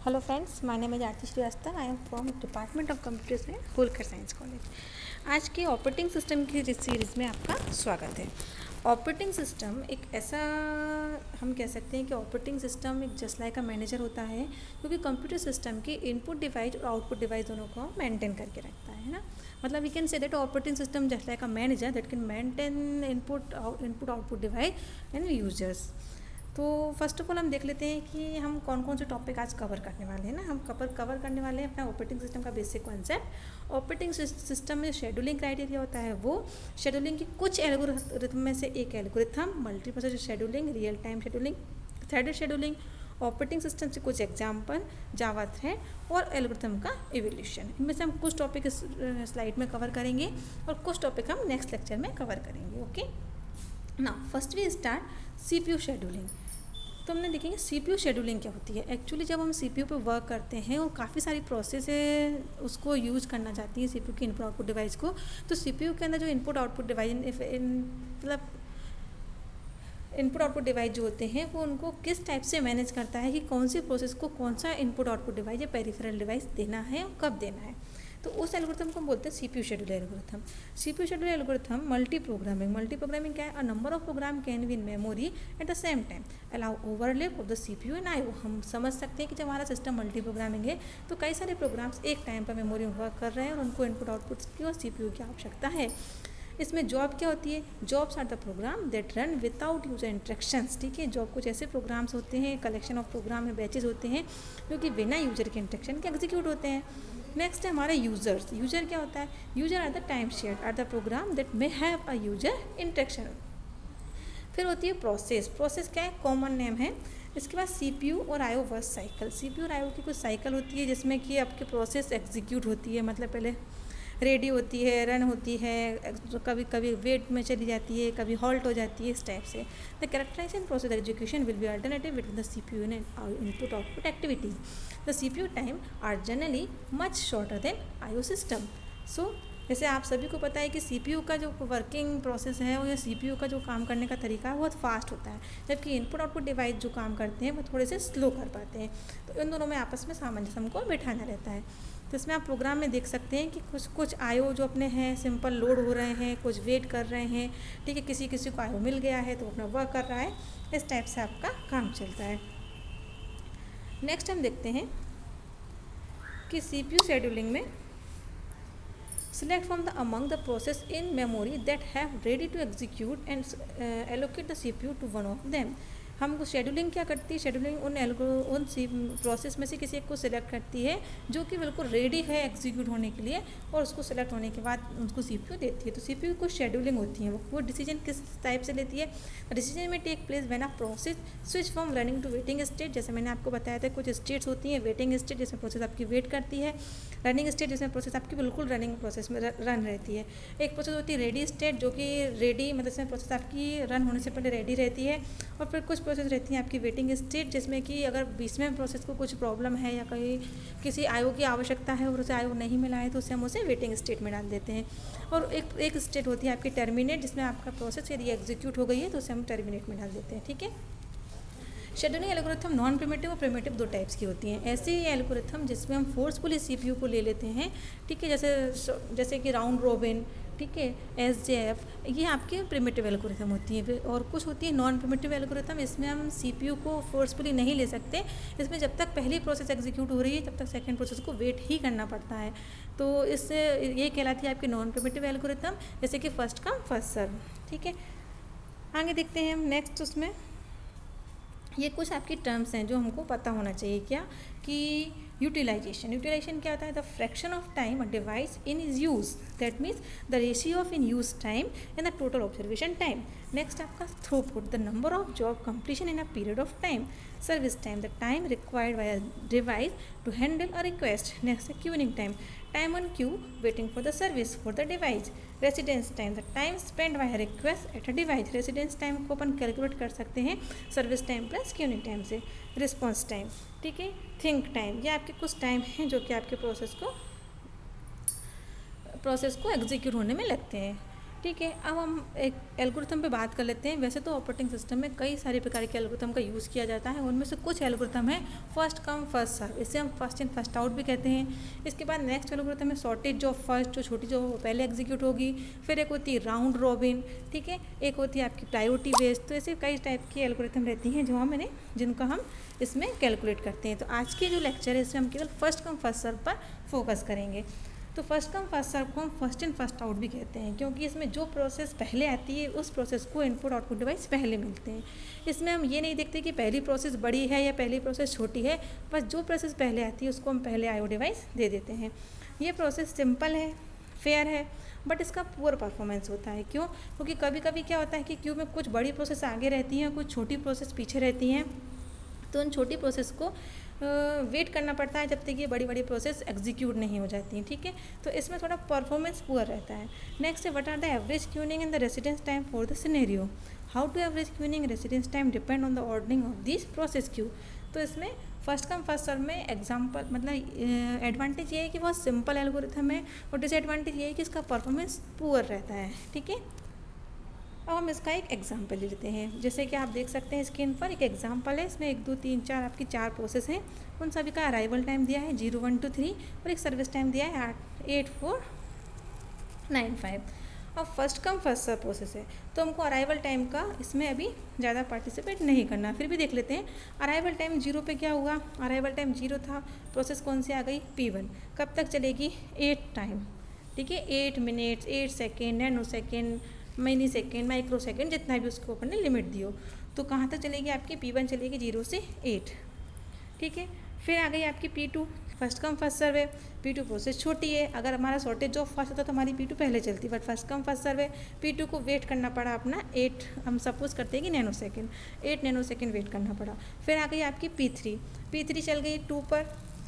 Hello friends, my name is Aarti Srivastava. I am from Department of Computer Science, Holkar science college. आज के operating system की series में आपका स्वागत है। ऑपरेटिंग सिस्टम एक ऐसा हम कह सकते हैं कि ऑपरेटिंग सिस्टम एक जस्ट लाइक अ मैनेजर होता है, क्योंकि कंप्यूटर सिस्टम की इनपुट डिवाइस और आउटपुट डिवाइस दोनों को मेंटेन करके रखता है ना। मतलब we can say that operating system just like a manager that can maintain input output device and users. तो फर्स्ट ऑफ ऑल हम देख लेते हैं कि हम कौन कौन से टॉपिक आज कवर करने वाले हैं ना। हम कवर करने वाले हैं अपना ऑपरेटिंग सिस्टम का बेसिक कॉन्सेप्ट। ऑपरेटिंग सिस्टम में शेड्यूलिंग क्राइटेरिया होता है, वो शेड्यूलिंग की कुछ एल्गोरिथम में से एक algorithm, multi processor scheduling, real time scheduling, threaded scheduling, operating system से कुछ एग्जाम्पल, जावा थ्रेड और एल्गोरिथम का इवोल्यूशन। इनमें से हम कुछ टॉपिक इस स्लाइड में कवर करेंगे और कुछ टॉपिक हम नेक्स्ट लेक्चर में कवर करेंगे। ओके, ना first we start CPU scheduling. तो हमने देखेंगे सीपीयू शेड्यूलिंग क्या होती है। एक्चुअली जब हम सीपीयू पे वर्क करते हैं और काफ़ी सारी प्रोसेस उसको यूज करना चाहती हैं सीपीयू की इनपुट आउटपुट डिवाइस को, तो सीपीयू के अंदर जो इनपुट आउटपुट डिवाइस मतलब इनपुट आउटपुट डिवाइस जो होते हैं वो उनको किस टाइप से मैनेज करता है कि कौन सी प्रोसेस को कौन सा इनपुट आउटपुट डिवाइस या पेरिफेरल डिवाइस देना है और कब देना है। तो उस एल्गोरिथम को हम बोलते हैं CPU schedule algorithm. CPU schedule algorithm multi programming क्या है? A number of program can be in memory at the same time allow overlap of the CPU and IO. हम समझ सकते हैं कि जब हमारा सिस्टम मल्टी प्रोग्रामिंग है तो कई सारे प्रोग्राम्स एक टाइम पर मेमोरी में वर्क कर रहे हैं और उनको इनपुट आउटपुट की और सीपीयू की आवश्यकता है। इसमें जॉब क्या होती है? Jobs are the program that run without user instructions. ठीक है, जॉब कुछ ऐसे प्रोग्राम्स होते हैं, कलेक्शन ऑफ प्रोग्राम में बैचेज होते हैं जो कि बिना यूजर के इंस्ट्रक्शन के एग्जीक्यूट होते हैं। नेक्स्ट है हमारा यूजर्स। यूजर क्या होता है? User are the time share are the program that may have a user instruction. फिर होती है प्रोसेस। प्रोसेस क्या है? कॉमन नेम है। इसके बाद सीपीयू और आईओ वर्स साइकिल। सीपीयू और आईओ की कुछ साइकिल होती है जिसमें कि आपकी प्रोसेस एग्जीक्यूट होती है, मतलब पहले रेडी होती है, रन होती है, कभी कभी वेट में चली जाती है, कभी हॉल्ट हो जाती है, इस टाइप से। The characterisation process execution will be alternative between the CPU and input output activities. The CPU time are generally much shorter than IO system. So जैसे आप सभी को पता है कि सीपीयू का जो वर्किंग प्रोसेस है वो या सीपीयू का जो काम करने का तरीका है बहुत फास्ट होता है, जबकि इनपुट आउटपुट डिवाइस जो काम करते हैं वो थोड़े से स्लो कर पाते हैं। तो इन दोनों में आपस में सामंजस्य हमको बैठाना रहता है। तो इसमें आप प्रोग्राम में देख सकते हैं कि कुछ आईओ जो अपने हैं सिंपल लोड हो रहे हैं, कुछ वेट कर रहे हैं। ठीक है, किसी किसी को आईओ मिल गया है तो अपना वर्क कर रहा है। इस टाइप से आपका काम चलता है। नेक्स्ट हम देखते हैं कि सीपीयू शेड्यूलिंग में select from the among the process in memory that have ready to execute and allocate the CPU to one of them। हमको शेड्यूलिंग क्या करती है? शेड्यूलिंग उन प्रोसेस में से किसी एक को सिलेक्ट करती है जो कि बिल्कुल रेडी है एग्जीक्यूट होने के लिए, और उसको सिलेक्ट होने के बाद उसको सीपीयू देती है। तो सीपीयू को शेड्यूलिंग होती है, वो डिसीजन किस टाइप से लेती है? डिसीजन में take place when a process switch from running to waiting state. जैसे मैंने आपको बताया था कुछ स्टेट्स होती हैं। वेटिंग स्टेट जिसमें प्रोसेस आपकी वेट करती है, रनिंग स्टेट जिसमें प्रोसेस आपकी बिल्कुल रनिंग प्रोसेस में रन रहती है। एक प्रोसेस होती है रेडी स्टेट जो कि रेडी मतलब इसमें प्रोसेस आपकी रन होने से पहले रेडी रहती है। और फिर कुछ प्रोसेस रहती हैं आपकी वेटिंग स्टेट जिसमें कि अगर बीच में प्रोसेस को कुछ प्रॉब्लम है या कहीं किसी आईओ की आवश्यकता है और उसे आईओ नहीं मिला है तो उसे हम उसे वेटिंग स्टेट में डाल देते हैं। और एक स्टेट होती है आपकी टर्मिनेट, जिसमें आपका प्रोसेस यदि एग्जीक्यूट हो गई है तो उसे हम टर्मिनेट में डाल देते हैं। ठीक है, शेड्यूलिंग एल्गोरिथम नॉन प्रिमिटिव और प्रिमिटिव दो टाइप्स की होती हैं। ऐसे एल्गोरिथम जिसमें हम फोर्सफुली सीपीयू को ले लेते हैं। ठीक है, जैसे कि राउंड रॉबिन, ठीक है, एसजेएफ, ये आपके प्रिमिटिव एल्गोरिथम होती हैं। और कुछ होती है नॉन प्रिमिटिव एल्गोरिथम, इसमें हम सीपीयू को फोर्सफुली नहीं ले सकते। इसमें जब तक पहली प्रोसेस एग्जीक्यूट हो रही है तब तक सेकंड प्रोसेस को वेट ही करना पड़ता है। तो इससे ये कहलाती है आपकी नॉन प्रिमिटिव एल्गोरिथम, जैसे कि फर्स्ट कम फर्स्ट सर्व। ठीक है, आगे देखते हैं हम नेक्स्ट। उसमें ये कुछ आपकी टर्म्स हैं जो हमको पता होना चाहिए। क्या कि यूटिलाइजेशन क्या होता है? The fraction of time a device in is use, that means the ratio of in use time and the total observation time. Next आपका throughput, the number of job completion in a period of time. Service time, the time required by a device to handle a request. Next है queuing time, time on queue waiting for the service for the device. Residence time, the time spend by request at a device. Residence time को अपन calculate कर सकते हैं service time plus queuing time से। Response time, ठीक है, think time, ये आपके कुछ टाइम हैं जो कि आपके प्रोसेस को एग्जीक्यूट होने में लगते हैं। ठीक है, अब हम एक एल्गोरिथम पे बात कर लेते हैं। वैसे तो ऑपरेटिंग सिस्टम में कई सारे प्रकार के एल्गोरिथम का यूज़ किया जाता है, उनमें से कुछ एल्गोरिथम है फर्स्ट कम फर्स्ट सर्व, इसे हम फर्स्ट इन फर्स्ट आउट भी कहते हैं। इसके बाद नेक्स्ट एल्गोरिथम है शॉर्टेज ऑफ फर्स्ट, जो छोटी जो पहले एग्जीक्यूट होगी। फिर एक होती है राउंड रॉबिन, ठीक है, एक होती है आपकी प्रायोरिटी बेस्ड। तो ऐसे कई टाइप की एल्गोरिथम रहती हैं जिनका हम इसमें कैलकुलेट करते हैं। तो आज के जो लेक्चर है इसमें हम केवल फर्स्ट कम फर्स्ट सर्व पर फोकस करेंगे। तो फर्स्ट कम फर्स्ट सर्व को हम फर्स्ट इन फर्स्ट आउट भी कहते हैं, क्योंकि इसमें जो प्रोसेस पहले आती है उस प्रोसेस को इनपुट आउटपुट डिवाइस पहले मिलते हैं। इसमें हम ये नहीं देखते कि पहली प्रोसेस बड़ी है या पहली प्रोसेस छोटी है, बस जो प्रोसेस पहले आती है उसको हम पहले आईओ डिवाइस दे देते हैं। ये प्रोसेस सिंपल है, फेयर है, बट इसका पुअर परफॉर्मेंस होता है। क्यों? क्योंकि कभी कभी क्या होता है कि क्यू में कुछ बड़ी प्रोसेस आगे रहती हैं, कुछ छोटी प्रोसेस पीछे रहती हैं, तो उन छोटी प्रोसेस को वेट करना पड़ता है जब तक ये बड़ी बड़ी प्रोसेस एग्जीक्यूट नहीं हो जाती हैं। ठीक है, तो इसमें थोड़ा परफॉर्मेंस पुअर रहता है। नेक्स्ट है what are the average queuing and the residence time for the scenario. How to average queuing residence time depend on the ordering of this process queue. तो इसमें फर्स्ट कम फर्स्ट सर्व में example मतलब advantage ये है कि बहुत simple algorithm है, और डिसएडवांटेज ये है कि इसका परफॉर्मेंस पुअर रहता है। ठीक है, अब हम इसका एक एग्जांपल ले लेते हैं। जैसे कि आप देख सकते हैं स्क्रीन पर एक एग्जांपल है, इसमें 1 2 3 4 आपकी 4 प्रोसेस हैं। उन सभी का अराइवल टाइम दिया है 0 1 2 3 और एक सर्विस टाइम दिया है 8 4 9 5। अब first come first serve process है, तो हमको अराइवल टाइम का इसमें अभी ज़्यादा पार्टिसिपेट नहीं करना, फिर भी देख लेते हैं। अराइवल टाइम 0 पे क्या हुआ, अराइवल टाइम 0 था, प्रोसेस कौन सी आ गई P1। कब तक चलेगी 8 टाइम, ठीक है, 8 minutes 8 second nano second mini second micro second जितना भी उसको अपन ने लिमिट दी हो। तो कहाँ तक चलेगी आपकी P1 चलेगी 0 से 8। ठीक है, फिर आ गई आपकी P2, first come first serve है। P2 प्रोसेस छोटी है, अगर हमारा शॉर्टेज ऑफ फर्स्ट होता तो हमारी P2 पहले चलती, but first come first serve है। P2 को वेट करना पड़ा अपना 8, हम सपोज करते हैं कि nanosecond, 8 nanosecond wait करना पड़ा। फिर आ गई आपकी P3 चल गई 2 पर,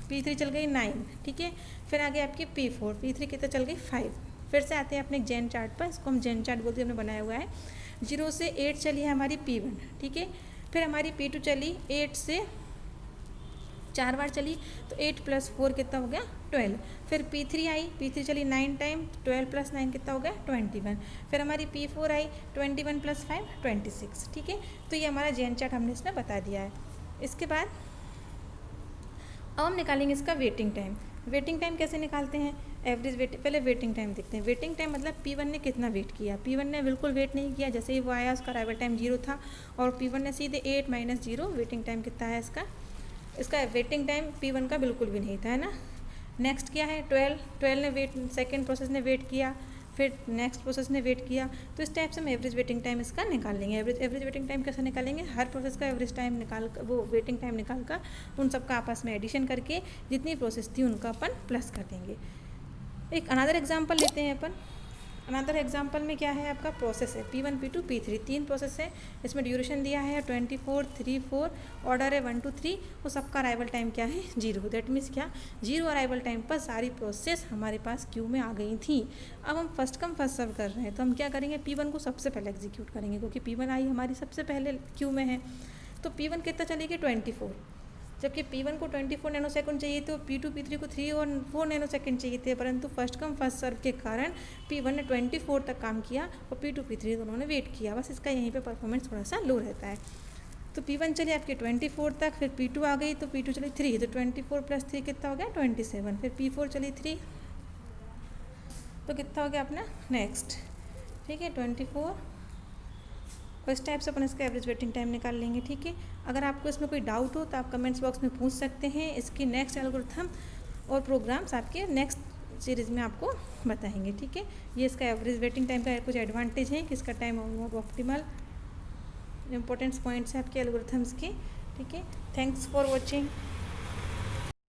P3 चल गई 9। ठीक है, फिर आ गई आपकी P3 कितना चल गई 5। फिर से आते हैं अपने जेन चार्ट पर, इसको हम जेन चार्ट बोलते हैं, हमने बनाया हुआ है। 0 से 8 चली है हमारी P1, ठीक है, फिर हमारी P2 चली 8 से 4 बार चली, तो 8 + 4 कितना हो गया 12। फिर P3 आई, P3 चली 9 टाइम, 12 + 9 कितना हो गया 21। फिर हमारी P4 आई 21 + 5 26। ठीक है, तो ये हमारा जेन चार्ट हमने इसमें बता दिया है। इसके बाद अब हम निकालेंगे इसका वेटिंग टाइम। वेटिंग टाइम कैसे निकालते हैं, एवरेज वेटिंग, पहले वेटिंग टाइम देखते हैं। वेटिंग टाइम मतलब P1 ने कितना वेट किया। P1 ने बिल्कुल वेट नहीं किया, जैसे ही वो आया उसका अराइवल टाइम 0 था, और P1 ने सीधे 8 - 0, वेटिंग टाइम कितना है इसका वेटिंग टाइम P1 का बिल्कुल भी नहीं था, है ना। नेक्स्ट क्या है 12 ने वेट, सेकेंड प्रोसेस ने वेट किया, फिर नेक्स्ट प्रोसेस ने वेट किया। तो इस टाइप से हम एवरेज वेटिंग टाइम इसका निकाल लेंगे। एवरेज वेटिंग टाइम कैसे निकालेंगे, हर प्रोसेस का एवरेज टाइम निकाल कर, वो वेटिंग टाइम निकाल कर उन सब का आपस में एडिशन करके जितनी प्रोसेस थी उनका अपन प्लस कर देंगे। एक अनदर एग्जांपल लेते हैं अपन। अनदर एग्जांपल में क्या है आपका प्रोसेस है P1 P2 P3, 3 प्रोसेस है। इसमें ड्यूरेशन दिया है 24 3 4, ऑर्डर है 1 2 3, और सबका अराइवल टाइम क्या है 0। दैट मीन्स क्या, 0 अराइवल टाइम पर सारी प्रोसेस हमारे पास क्यू में आ गई थी। अब हम फर्स्ट कम फर्स्ट सर्व कर रहे हैं, तो हम क्या करेंगे, P1 को सबसे पहले एग्जीक्यूट करेंगे, क्योंकि P1 आई हमारी सबसे पहले क्यू में है। तो P1 कितना चलेगी 24, जबकि P1 को 24 नैनो सेकंड चाहिए, तो P2 P3 को 3 और 4 नैनो सेकंड चाहिए थे, परंतु फर्स्ट कम फर्स्ट सर्व के कारण P1 ने 24 तक काम किया और P2 P3 दोनों ने वेट किया। बस इसका यहीं पे परफॉर्मेंस थोड़ा सा लो रहता है। तो P1 चली आपकी 24 तक, फिर P2 आ गई, तो P2 चली 3, तो 24 + 3 कितना हो गया 27। फिर P4 चली 3, तो कितना हो गया अपना नेक्स्ट, ठीक है 24। तो इस टाइप से अपन इसका एवरेज वेटिंग टाइम निकाल लेंगे। ठीक है, अगर आपको इसमें कोई डाउट हो तो आप कमेंट्स बॉक्स में पूछ सकते हैं। इसकी नेक्स्ट एल्गोरिथम और प्रोग्राम्स आपके नेक्स्ट सीरीज़ में आपको बताएंगे। ठीक है, ये इसका एवरेज वेटिंग टाइम का कुछ एडवांटेज है कि इसका टाइम ऑप्टिमल, इंपॉर्टेंट पॉइंट्स है आपके एल्गोरिथम्स के। ठीक है, थैंक्स फॉर वॉचिंग।